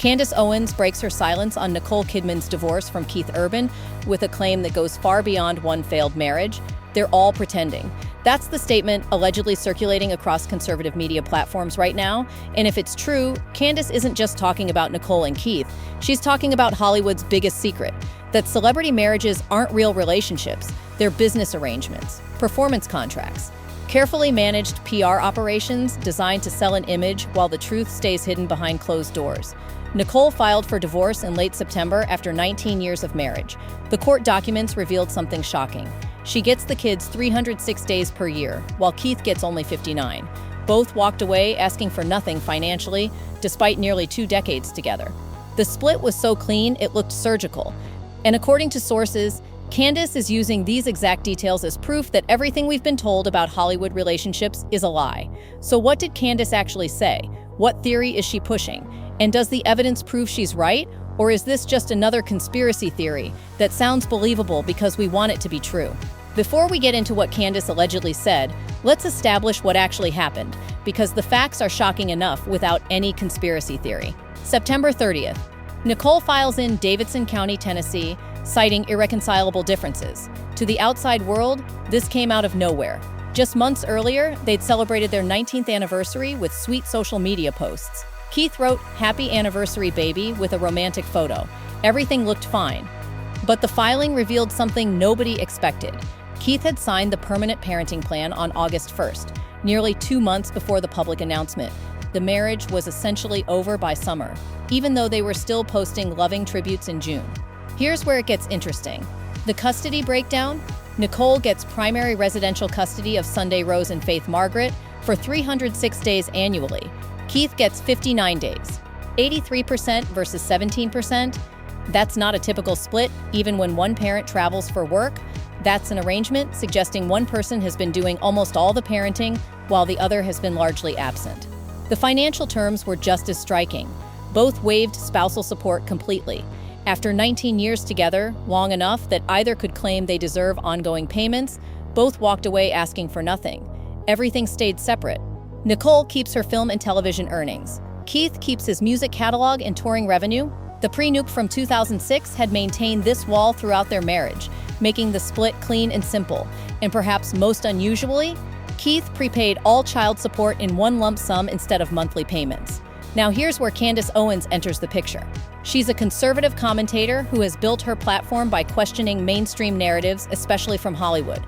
Candace Owens breaks her silence on Nicole Kidman's divorce from Keith Urban with a claim that goes far beyond one failed marriage. They're all pretending. That's the statement allegedly circulating across conservative media platforms right now. And if it's true, Candace isn't just talking about Nicole and Keith. She's talking about Hollywood's biggest secret, that celebrity marriages aren't real relationships. They're business arrangements, performance contracts, carefully managed PR operations designed to sell an image while the truth stays hidden behind closed doors. Nicole filed for divorce in late September after 19 years of marriage. The court documents revealed something shocking. She gets the kids 306 days per year, while Keith gets only 59. Both walked away asking for nothing financially, despite nearly 2 decades together. The split was so clean, it looked surgical. And according to sources, Candace is using these exact details as proof that everything we've been told about Hollywood relationships is a lie. So what did Candace actually say? What theory is she pushing? And does the evidence prove she's right? Or is this just another conspiracy theory that sounds believable because we want it to be true? Before we get into what Candace allegedly said, let's establish what actually happened, because the facts are shocking enough without any conspiracy theory. September 30th, Nicole files in Davidson County, Tennessee, citing irreconcilable differences. To the outside world, this came out of nowhere. Just months earlier, they'd celebrated their 19th anniversary with sweet social media posts. Keith wrote, "Happy anniversary, baby," with a romantic photo. Everything looked fine. But the filing revealed something nobody expected. Keith had signed the permanent parenting plan on August 1st, nearly 2 months before the public announcement. The marriage was essentially over by summer, even though they were still posting loving tributes in June. Here's where it gets interesting. The custody breakdown: Nicole gets primary residential custody of Sunday Rose and Faith Margaret for 306 days annually. Keith gets 59 days, 83% versus 17%. That's not a typical split, even when one parent travels for work. That's an arrangement suggesting one person has been doing almost all the parenting while the other has been largely absent. The financial terms were just as striking. Both waived spousal support completely. After 19 years together, long enough that either could claim they deserve ongoing payments, both walked away asking for nothing. Everything stayed separate. Nicole keeps her film and television earnings. Keith keeps his music catalog and touring revenue. The pre-nuke from 2006 had maintained this wall throughout their marriage, making the split clean and simple. And perhaps most unusually, Keith prepaid all child support in one lump sum instead of monthly payments. Now here's where Candace Owens enters the picture. She's a conservative commentator who has built her platform by questioning mainstream narratives, especially from Hollywood.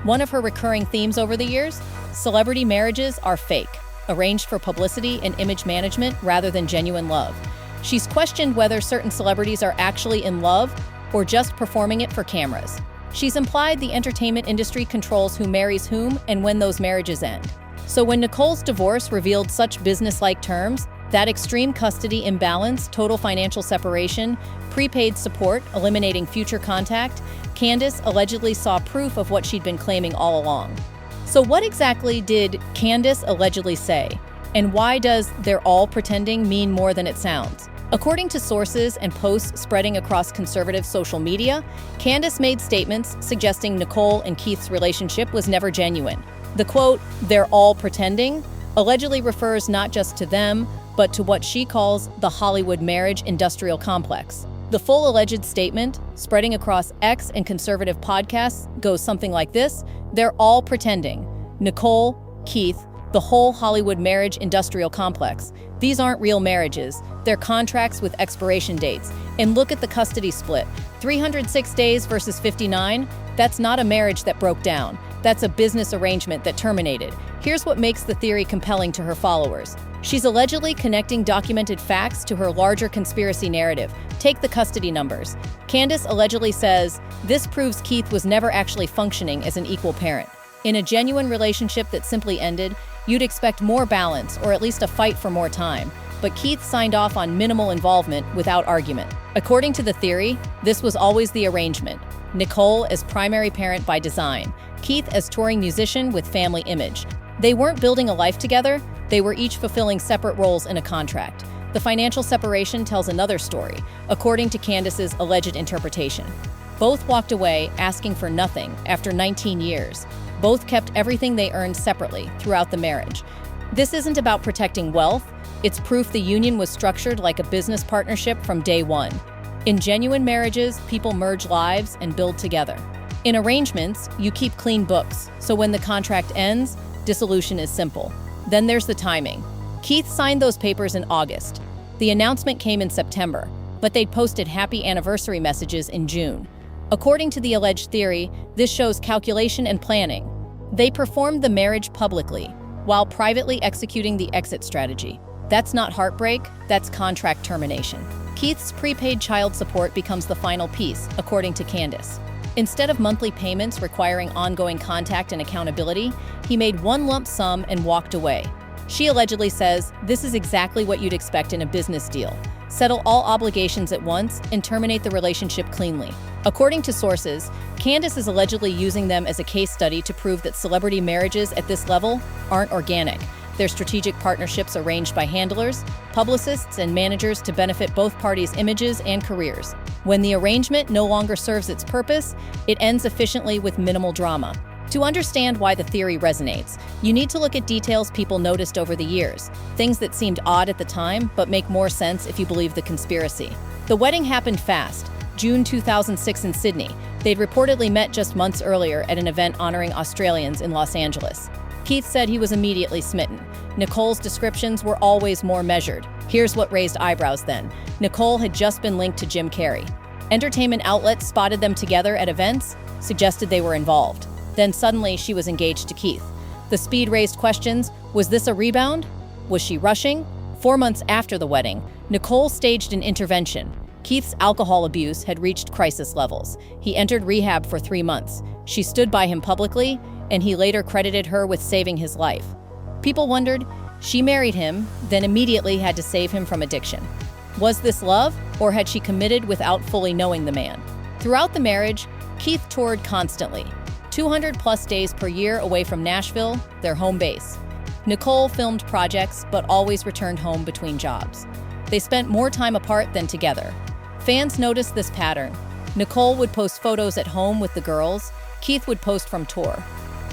One of her recurring themes over the years: celebrity marriages are fake, arranged for publicity and image management rather than genuine love. She's questioned whether certain celebrities are actually in love or just performing it for cameras. She's implied the entertainment industry controls who marries whom and when those marriages end. So when Nicole's divorce revealed such business-like terms, that extreme custody imbalance, total financial separation, prepaid support, eliminating future contact, Candace allegedly saw proof of what she'd been claiming all along. So what exactly did Candace allegedly say? And why does "they're all pretending" mean more than it sounds? According to sources and posts spreading across conservative social media, Candace made statements suggesting Nicole and Keith's relationship was never genuine. The quote, "they're all pretending," allegedly refers not just to them, but to what she calls the Hollywood marriage industrial complex. The full alleged statement, spreading across X and conservative podcasts, goes something like this: "They're all pretending. Nicole, Keith, the whole Hollywood marriage industrial complex. These aren't real marriages. They're contracts with expiration dates. And look at the custody split. 306 days versus 59. That's not a marriage that broke down. That's a business arrangement that terminated." Here's what makes the theory compelling to her followers. She's allegedly connecting documented facts to her larger conspiracy narrative. Take the custody numbers. Candace allegedly says, "This proves Keith was never actually functioning as an equal parent." In a genuine relationship that simply ended, you'd expect more balance, or at least a fight for more time. But Keith signed off on minimal involvement without argument. According to the theory, this was always the arrangement. Nicole as primary parent by design, Keith as touring musician with family image. They weren't building a life together, they were each fulfilling separate roles in a contract. The financial separation tells another story, according to Candace's alleged interpretation. Both walked away asking for nothing after 19 years. Both kept everything they earned separately throughout the marriage. This isn't about protecting wealth, It's proof the union was structured like a business partnership from day one. In genuine marriages, people merge lives and build together. In arrangements, you keep clean books, so when the contract ends, dissolution is simple. Then there's the timing. Keith signed those papers in August. The announcement came in September, but they'd posted happy anniversary messages in June. According to the alleged theory, this shows calculation and planning. They performed the marriage publicly, while privately executing the exit strategy. That's not heartbreak, that's contract termination. Keith's prepaid child support becomes the final piece, according to Candace. Instead of monthly payments requiring ongoing contact and accountability, he made one lump sum and walked away. She allegedly says, "This is exactly what you'd expect in a business deal. Settle all obligations at once and terminate the relationship cleanly." According to sources, Candace is allegedly using them as a case study to prove that celebrity marriages at this level aren't organic. They're strategic partnerships arranged by handlers, publicists, and managers to benefit both parties' images and careers. When the arrangement no longer serves its purpose, it ends efficiently with minimal drama. To understand why the theory resonates, you need to look at details people noticed over the years, things that seemed odd at the time but make more sense if you believe the conspiracy. The wedding happened fast, June 2006 in Sydney. They'd reportedly met just months earlier at an event honoring Australians in Los Angeles. Keith said he was immediately smitten. Nicole's descriptions were always more measured. Here's what raised eyebrows then. Nicole had just been linked to Jim Carrey. Entertainment outlets spotted them together at events, suggested they were involved. Then suddenly she was engaged to Keith. The speed raised questions. Was this a rebound? Was she rushing? 4 months after the wedding, Nicole staged an intervention. Keith's alcohol abuse had reached crisis levels. He entered rehab for 3 months. She stood by him publicly, and he later credited her with saving his life. People wondered, she married him, then immediately had to save him from addiction. Was this love, or had she committed without fully knowing the man? Throughout the marriage, Keith toured constantly, 200+ days per year away from Nashville, their home base. Nicole filmed projects, but always returned home between jobs. They spent more time apart than together. Fans noticed this pattern. Nicole would post photos at home with the girls. Keith would post from tour.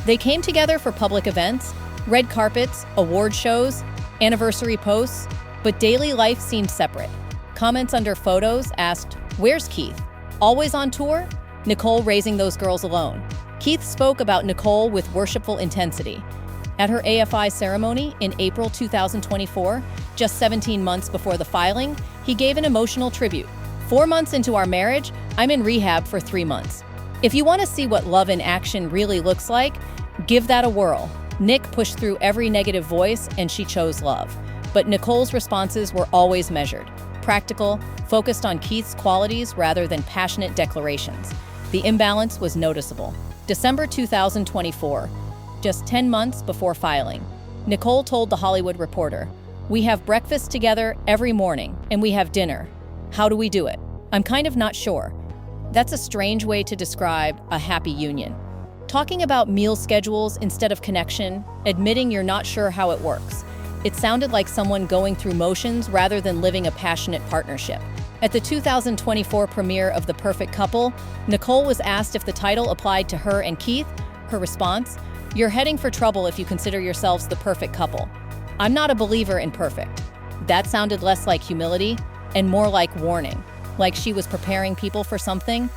They came together for public events, red carpets, award shows, anniversary posts, but daily life seemed separate. Comments under photos asked, "Where's Keith? Always on tour?" Nicole raising those girls alone. Keith spoke about Nicole with worshipful intensity. At her AFI ceremony in April 2024, just 17 months before the filing, he gave an emotional tribute. 4 months into our marriage, I'm in rehab for 3 months. If you want to see what love in action really looks like, give that a whirl. Nick pushed through every negative voice and she chose love. But Nicole's responses were always measured, practical, focused on Keith's qualities rather than passionate declarations. The imbalance was noticeable. December 2024, just 10 months before filing, Nicole told The Hollywood Reporter, "We have breakfast together every morning and we have dinner. How do we do it? I'm kind of not sure." That's a strange way to describe a happy union. Talking about meal schedules instead of connection, admitting you're not sure how it works. It sounded like someone going through motions rather than living a passionate partnership. At the 2024 premiere of The Perfect Couple, Nicole was asked if the title applied to her and Keith. Her response, "You're heading for trouble if you consider yourselves the perfect couple. I'm not a believer in perfect." That sounded less like humility and more like warning, like she was preparing people for something.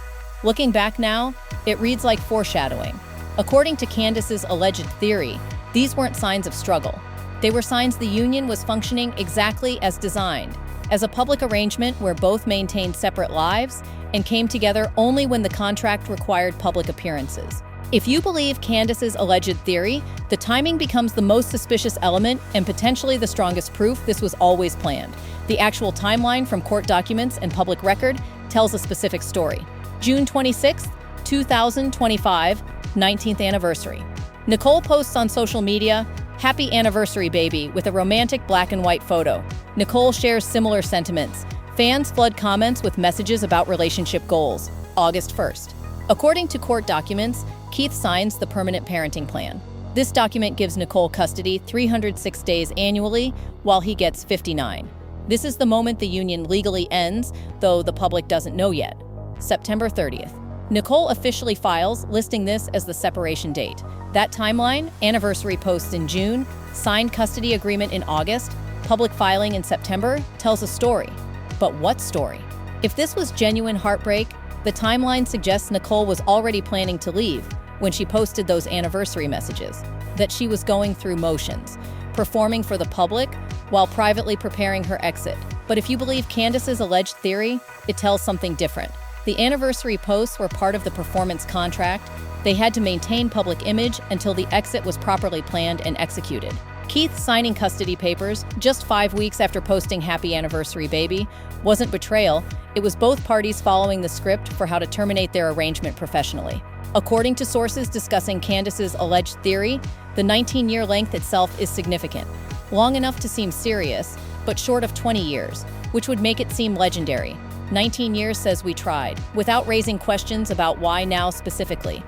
Looking back now, it reads like foreshadowing. According to Candace's alleged theory, these weren't signs of struggle. They were signs the union was functioning exactly as designed, as a public arrangement where both maintained separate lives and came together only when the contract required public appearances. If you believe Candace's alleged theory, the timing becomes the most suspicious element and potentially the strongest proof this was always planned. The actual timeline from court documents and public record tells a specific story. June 26, 2025, 19th anniversary. Nicole posts on social media, "Happy anniversary, baby," with a romantic black and white photo. Nicole shares similar sentiments. Fans flood comments with messages about relationship goals. August 1st. According to court documents, Keith signs the permanent parenting plan. This document gives Nicole custody 306 days annually, while he gets 59. This is the moment the union legally ends, though the public doesn't know yet. September 30th. Nicole officially files, listing this as the separation date. That timeline, anniversary posts in June, signed custody agreement in August, public filing in September tells a story. But what story? If this was genuine heartbreak, the timeline suggests Nicole was already planning to leave when she posted those anniversary messages, that she was going through motions, performing for the public while privately preparing her exit. But if you believe Candace's alleged theory, it tells something different. The anniversary posts were part of the performance contract. They had to maintain public image until the exit was properly planned and executed. Keith signing custody papers just 5 weeks after posting Happy Anniversary Baby wasn't betrayal, it was both parties following the script for how to terminate their arrangement professionally. According to sources discussing Candace's alleged theory, the 19-year length itself is significant, long enough to seem serious, but short of 20 years, which would make it seem legendary. 19 years says we tried, without raising questions about why now specifically.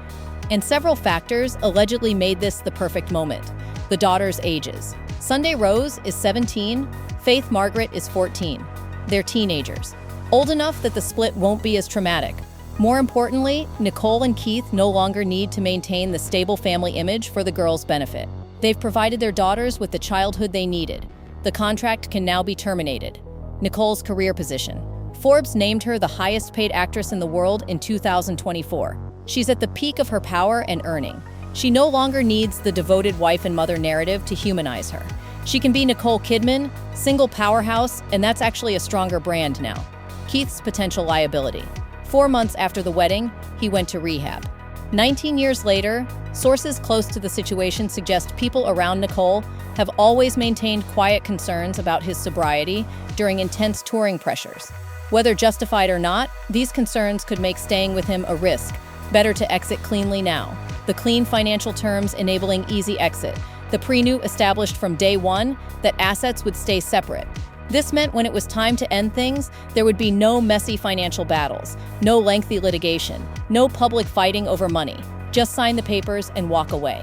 And several factors allegedly made this the perfect moment. The daughters' ages. Sunday Rose is 17, Faith Margaret is 14. They're teenagers, old enough that the split won't be as traumatic. More importantly, Nicole and Keith no longer need to maintain the stable family image for the girls' benefit. They've provided their daughters with the childhood they needed. The contract can now be terminated. Nicole's career position. Forbes named her the highest-paid actress in the world in 2024. She's at the peak of her power and earning. She no longer needs the devoted wife and mother narrative to humanize her. She can be Nicole Kidman, single powerhouse, and that's actually a stronger brand now. Keith's potential liability. 4 months after the wedding, he went to rehab. 19 years later, sources close to the situation suggest people around Nicole have always maintained quiet concerns about his sobriety during intense touring pressures. Whether justified or not, these concerns could make staying with him a risk. Better to exit cleanly now. The clean financial terms enabling easy exit. The prenup established from day one that assets would stay separate. This meant when it was time to end things, there would be no messy financial battles, no lengthy litigation, no public fighting over money. Just sign the papers and walk away.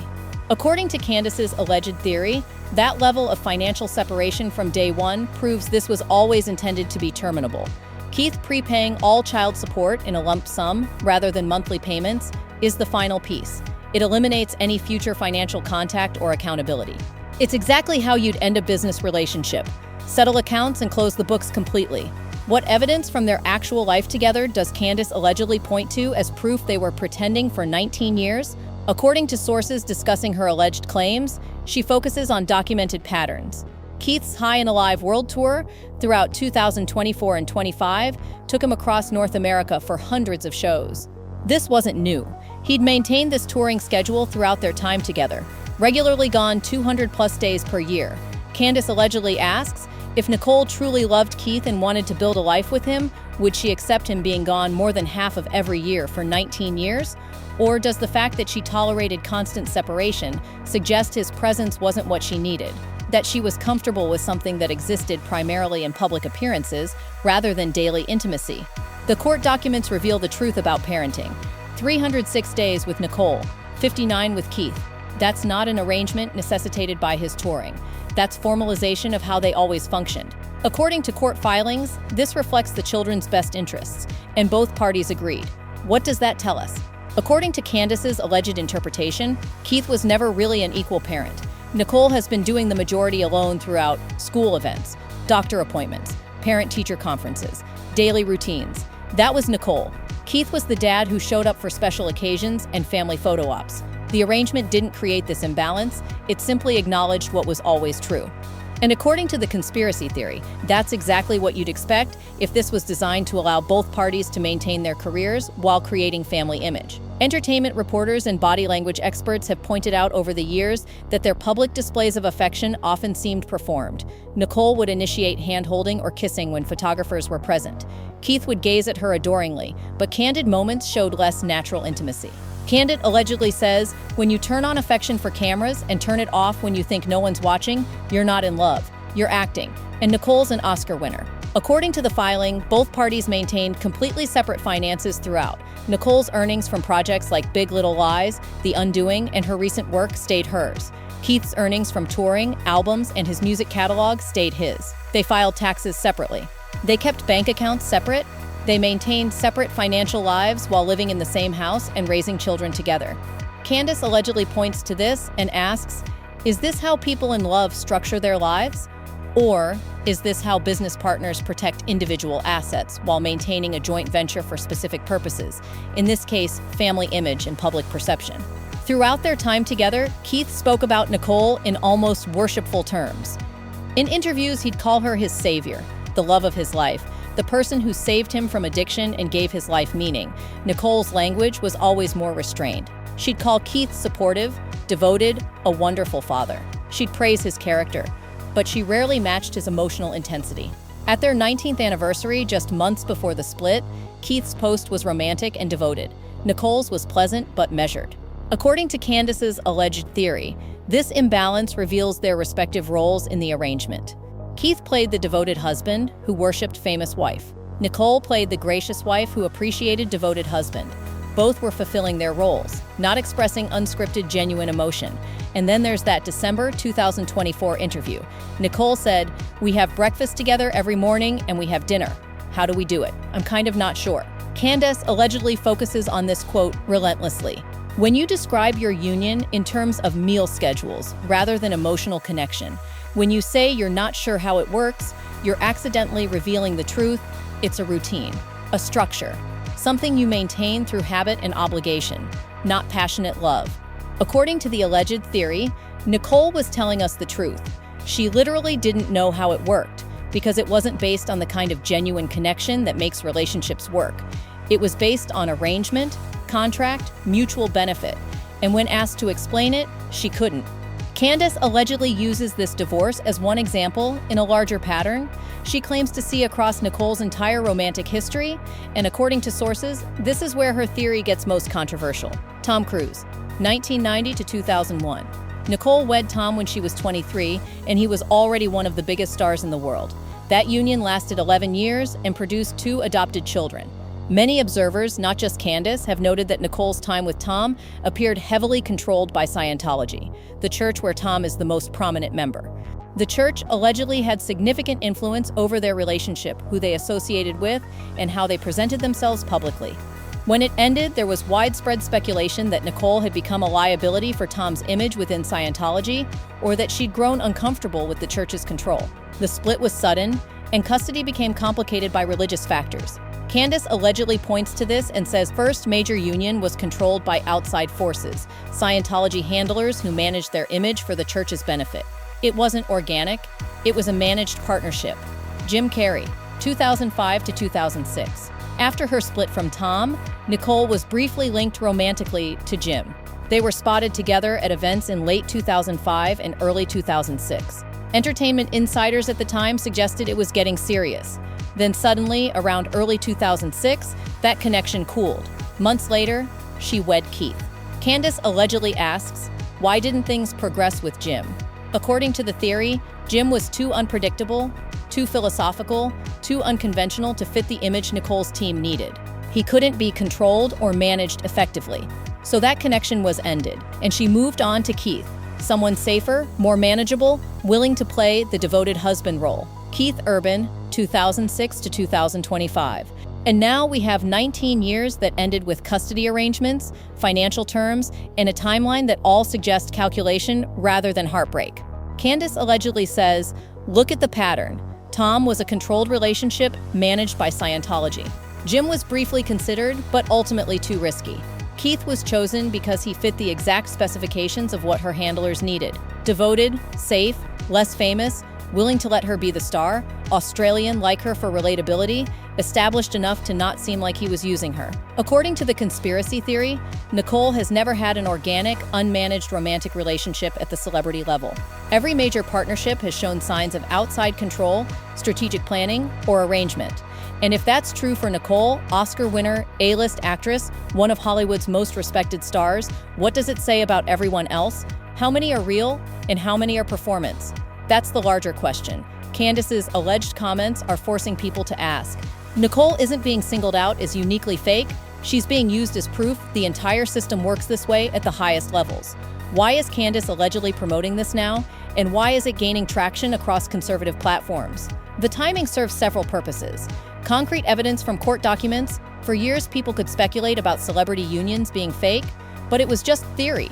According to Candace's alleged theory, that level of financial separation from day one proves this was always intended to be terminable. Keith prepaying all child support in a lump sum rather than monthly payments is the final piece. It eliminates any future financial contact or accountability. It's exactly how you'd end a business relationship. Settle accounts and close the books completely. What evidence from their actual life together does Candace allegedly point to as proof they were pretending for 19 years? According to sources discussing her alleged claims, she focuses on documented patterns. Keith's High and Alive World Tour throughout 2024 and 25 took him across North America for hundreds of shows. This wasn't new. He'd maintained this touring schedule throughout their time together, regularly gone 200+ days per year. Candace allegedly asks, if Nicole truly loved Keith and wanted to build a life with him, would she accept him being gone more than half of every year for 19 years? Or does the fact that she tolerated constant separation suggest his presence wasn't what she needed? That she was comfortable with something that existed primarily in public appearances rather than daily intimacy? The court documents reveal the truth about parenting. 306 days with Nicole, 59 with Keith. That's not an arrangement necessitated by his touring. That's formalization of how they always functioned. According to court filings, this reflects the children's best interests, and both parties agreed. What does that tell us? According to Candace's alleged interpretation, Keith was never really an equal parent. Nicole has been doing the majority alone throughout school events, doctor appointments, parent-teacher conferences, daily routines. That was Nicole. Keith was the dad who showed up for special occasions and family photo ops. The arrangement didn't create this imbalance, it simply acknowledged what was always true. And according to the conspiracy theory, that's exactly what you'd expect if this was designed to allow both parties to maintain their careers while creating family image. Entertainment reporters and body language experts have pointed out over the years that their public displays of affection often seemed performed. Nicole would initiate hand-holding or kissing when photographers were present. Keith would gaze at her adoringly, but candid moments showed less natural intimacy. Candace allegedly says, when you turn on affection for cameras and turn it off when you think no one's watching, you're not in love, you're acting. And Nicole's an Oscar winner. According to the filing, both parties maintained completely separate finances throughout. Nicole's earnings from projects like Big Little Lies, The Undoing, and her recent work stayed hers. Keith's earnings from touring, albums, and his music catalog stayed his. They filed taxes separately. They kept bank accounts separate. They maintained separate financial lives while living in the same house and raising children together. Candace allegedly points to this and asks, is this how people in love structure their lives? Or is this how business partners protect individual assets while maintaining a joint venture for specific purposes? In this case, family image and public perception. Throughout their time together, Keith spoke about Nicole in almost worshipful terms. In interviews, he'd call her his savior, the love of his life, the person who saved him from addiction and gave his life meaning. Nicole's language was always more restrained. She'd call Keith supportive, devoted, a wonderful father. She'd praise his character, but she rarely matched his emotional intensity. At their 19th anniversary, just months before the split, Keith's post was romantic and devoted. Nicole's was pleasant but measured. According to Candace's alleged theory, this imbalance reveals their respective roles in the arrangement. Keith played the devoted husband who worshipped famous wife. Nicole played the gracious wife who appreciated devoted husband. Both were fulfilling their roles, not expressing unscripted, genuine emotion. And then there's that December 2024 interview. Nicole said, "We have breakfast together every morning and we have dinner. How do we do it? I'm kind of not sure." Candace allegedly focuses on this quote relentlessly. When you describe your union in terms of meal schedules rather than emotional connection, when you say you're not sure how it works, you're accidentally revealing the truth. It's a routine, a structure, something you maintain through habit and obligation, not passionate love. According to the alleged theory, Nicole was telling us the truth. She literally didn't know how it worked because it wasn't based on the kind of genuine connection that makes relationships work. It was based on arrangement, contract, mutual benefit, and when asked to explain it, she couldn't. Candace allegedly uses this divorce as one example in a larger pattern. She claims to see across Nicole's entire romantic history, and according to sources, this is where her theory gets most controversial. Tom Cruise, 1990 to 2001. Nicole wed Tom when she was 23, and he was already one of the biggest stars in the world. That union lasted 11 years and produced 2 adopted children. Many observers, not just Candace, have noted that Nicole's time with Tom appeared heavily controlled by Scientology, the church where Tom is the most prominent member. The church allegedly had significant influence over their relationship, who they associated with, and how they presented themselves publicly. When it ended, there was widespread speculation that Nicole had become a liability for Tom's image within Scientology, or that she'd grown uncomfortable with the church's control. The split was sudden, and custody became complicated by religious factors. Candace allegedly points to this and says first major union was controlled by outside forces, Scientology handlers who managed their image for the church's benefit. It wasn't organic, it was a managed partnership. Jim Carrey, 2005 to 2006. After her split from Tom, Nicole was briefly linked romantically to Jim. They were spotted together at events in late 2005 and early 2006. Entertainment insiders at the time suggested it was getting serious. Then suddenly, around early 2006, that connection cooled. Months later, she wed Keith. Candace allegedly asks, why didn't things progress with Jim? According to the theory, Jim was too unpredictable, too philosophical, too unconventional to fit the image Nicole's team needed. He couldn't be controlled or managed effectively. So that connection was ended, and she moved on to Keith, someone safer, more manageable, willing to play the devoted husband role. Keith Urban, 2006 to 2025. And now we have 19 years that ended with custody arrangements, financial terms, and a timeline that all suggest calculation rather than heartbreak. Candace allegedly says, look at the pattern. Tom was a controlled relationship managed by Scientology. Jim was briefly considered, but ultimately too risky. Keith was chosen because he fit the exact specifications of what her handlers needed. Devoted, safe, less famous, willing to let her be the star, Australian like her for relatability, established enough to not seem like he was using her. According to the conspiracy theory, Nicole has never had an organic, unmanaged romantic relationship at the celebrity level. Every major partnership has shown signs of outside control, strategic planning, or arrangement. And if that's true for Nicole, Oscar winner, A-list actress, one of Hollywood's most respected stars, what does it say about everyone else? How many are real, and how many are performance? That's the larger question. Candace's alleged comments are forcing people to ask. Nicole isn't being singled out as uniquely fake. She's being used as proof the entire system works this way at the highest levels. Why is Candace allegedly promoting this now? And why is it gaining traction across conservative platforms? The timing serves several purposes. Concrete evidence from court documents. For years, people could speculate about celebrity unions being fake, but it was just theory.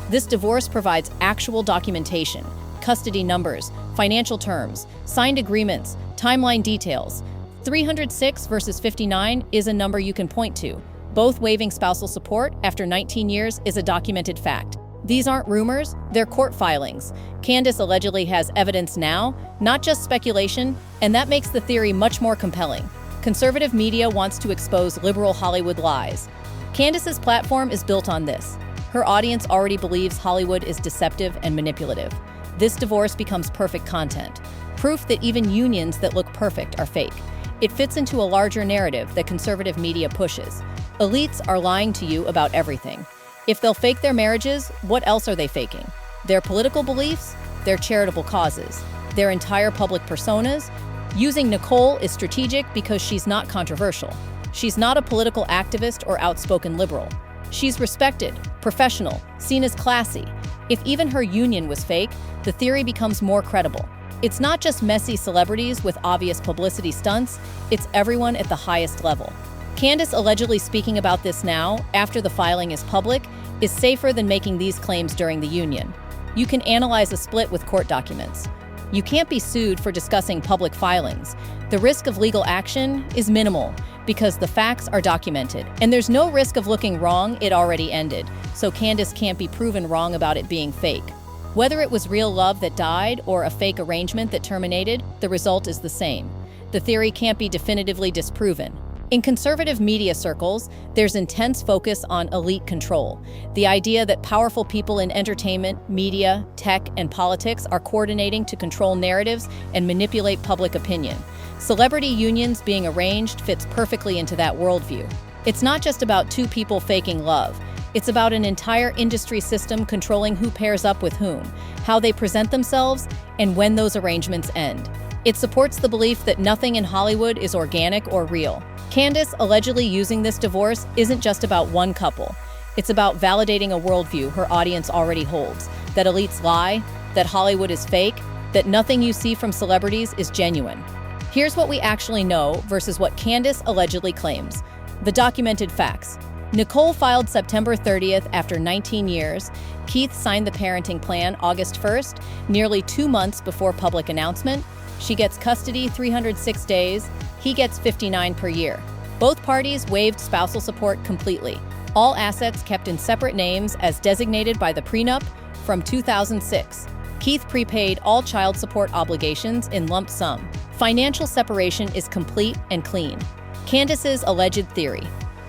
This divorce provides actual documentation, custody numbers, financial terms, signed agreements, timeline details. 306 versus 59 is a number you can point to. Both waiving spousal support after 19 years is a documented fact. These aren't rumors, they're court filings. Candace allegedly has evidence now, not just speculation, and that makes the theory much more compelling. Conservative media wants to expose liberal Hollywood lies. Candace's platform is built on this. Her audience already believes Hollywood is deceptive and manipulative. This divorce becomes perfect content, proof that even unions that look perfect are fake. It fits into a larger narrative that conservative media pushes. Elites are lying to you about everything. If they'll fake their marriages, what else are they faking? Their political beliefs, their charitable causes, their entire public personas. Using Nicole is strategic because she's not controversial. She's not a political activist or outspoken liberal. She's respected, professional, seen as classy. If even her union was fake, the theory becomes more credible. It's not just messy celebrities with obvious publicity stunts, it's everyone at the highest level. Candace allegedly speaking about this now, after the filing is public, is safer than making these claims during the union. You can analyze a split with court documents. You can't be sued for discussing public filings. The risk of legal action is minimal because the facts are documented, and there's no risk of looking wrong. It already ended, so Candace can't be proven wrong about it being fake. Whether it was real love that died or a fake arrangement that terminated, the result is the same. The theory can't be definitively disproven. In conservative media circles, there's intense focus on elite control. The idea that powerful people in entertainment, media, tech, and politics are coordinating to control narratives and manipulate public opinion. Celebrity unions being arranged fits perfectly into that worldview. It's not just about two people faking love. It's about an entire industry system controlling who pairs up with whom, how they present themselves, and when those arrangements end. It supports the belief that nothing in Hollywood is organic or real. Candace allegedly using this divorce isn't just about one couple. It's about validating a worldview her audience already holds, that elites lie, that Hollywood is fake, that nothing you see from celebrities is genuine. Here's what we actually know versus what Candace allegedly claims. The documented facts. Nicole filed September 30th after 19 years. Keith signed the parenting plan August 1st, nearly 2 months before public announcement. She gets custody 306 days. He gets 59 per year. Both parties waived spousal support completely. All assets kept in separate names as designated by the prenup from 2006. Keith prepaid all child support obligations in lump sum. Financial separation is complete and clean. Candace's alleged theory.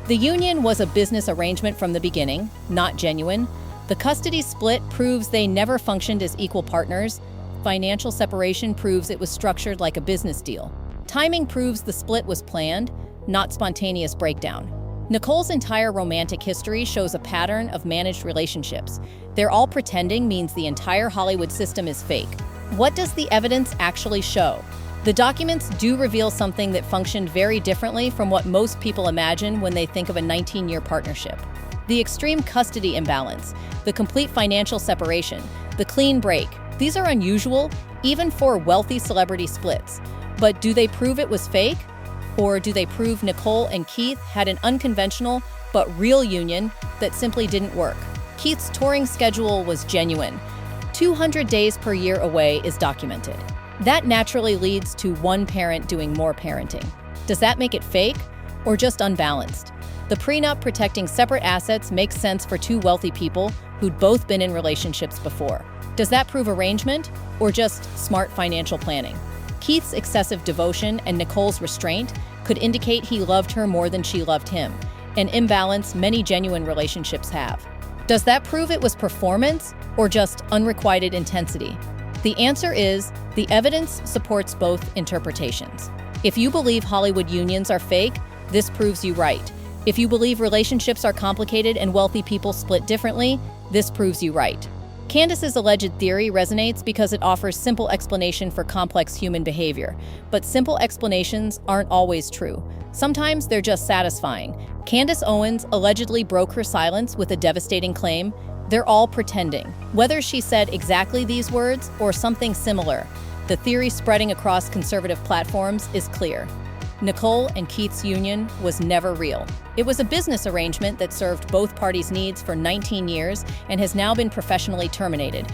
The union was a business arrangement from the beginning, not genuine. The custody split proves they never functioned as equal partners. Financial separation proves it was structured like a business deal. Timing proves the split was planned, not spontaneous breakdown. Nicole's entire romantic history shows a pattern of managed relationships. They're all pretending means the entire Hollywood system is fake. What does the evidence actually show? The documents do reveal something that functioned very differently from what most people imagine when they think of a 19-year partnership. The extreme custody imbalance, the complete financial separation, the clean break. These are unusual, even for wealthy celebrity splits. But do they prove it was fake? Or do they prove Nicole and Keith had an unconventional but real union that simply didn't work? Keith's touring schedule was genuine. 200 days per year away is documented. That naturally leads to one parent doing more parenting. Does that make it fake or just unbalanced? The prenup protecting separate assets makes sense for two wealthy people who'd both been in relationships before. Does that prove arrangement or just smart financial planning? Keith's excessive devotion and Nicole's restraint could indicate he loved her more than she loved him, an imbalance many genuine relationships have. Does that prove it was performance or just unrequited intensity? The answer is, the evidence supports both interpretations. If you believe Hollywood unions are fake, this proves you right. If you believe relationships are complicated and wealthy people split differently, this proves you right. Candace's alleged theory resonates because it offers simple explanation for complex human behavior. But simple explanations aren't always true. Sometimes they're just satisfying. Candace Owens allegedly broke her silence with a devastating claim. They're all pretending. Whether she said exactly these words or something similar, the theory spreading across conservative platforms is clear. Nicole and Keith's union was never real. It was a business arrangement that served both parties' needs for 19 years and has now been professionally terminated.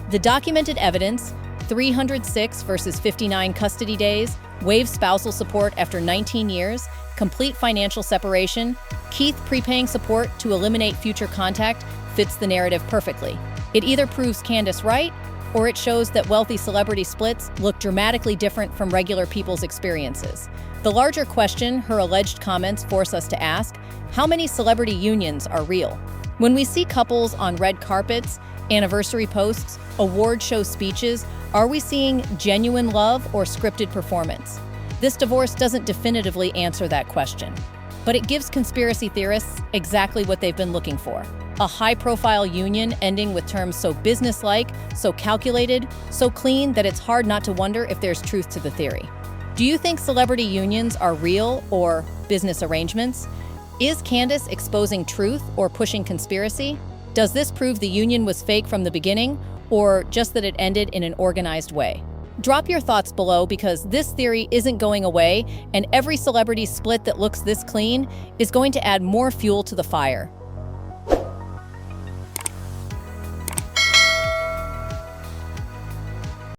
The documented evidence, 306 versus 59 custody days, waived spousal support after 19 years, complete financial separation, Keith prepaying support to eliminate future contact, fits the narrative perfectly. It either proves Candace right, or it shows that wealthy celebrity splits look dramatically different from regular people's experiences. The larger question her alleged comments force us to ask: how many celebrity unions are real? When we see couples on red carpets, anniversary posts, award show speeches, are we seeing genuine love or scripted performance? This divorce doesn't definitively answer that question, but it gives conspiracy theorists exactly what they've been looking for: a high-profile union ending with terms so businesslike, so calculated, so clean that it's hard not to wonder if there's truth to the theory. Do you think celebrity unions are real or business arrangements? Is Candace exposing truth or pushing conspiracy? Does this prove the union was fake from the beginning, or just that it ended in an organized way? Drop your thoughts below, because this theory isn't going away, and every celebrity split that looks this clean is going to add more fuel to the fire.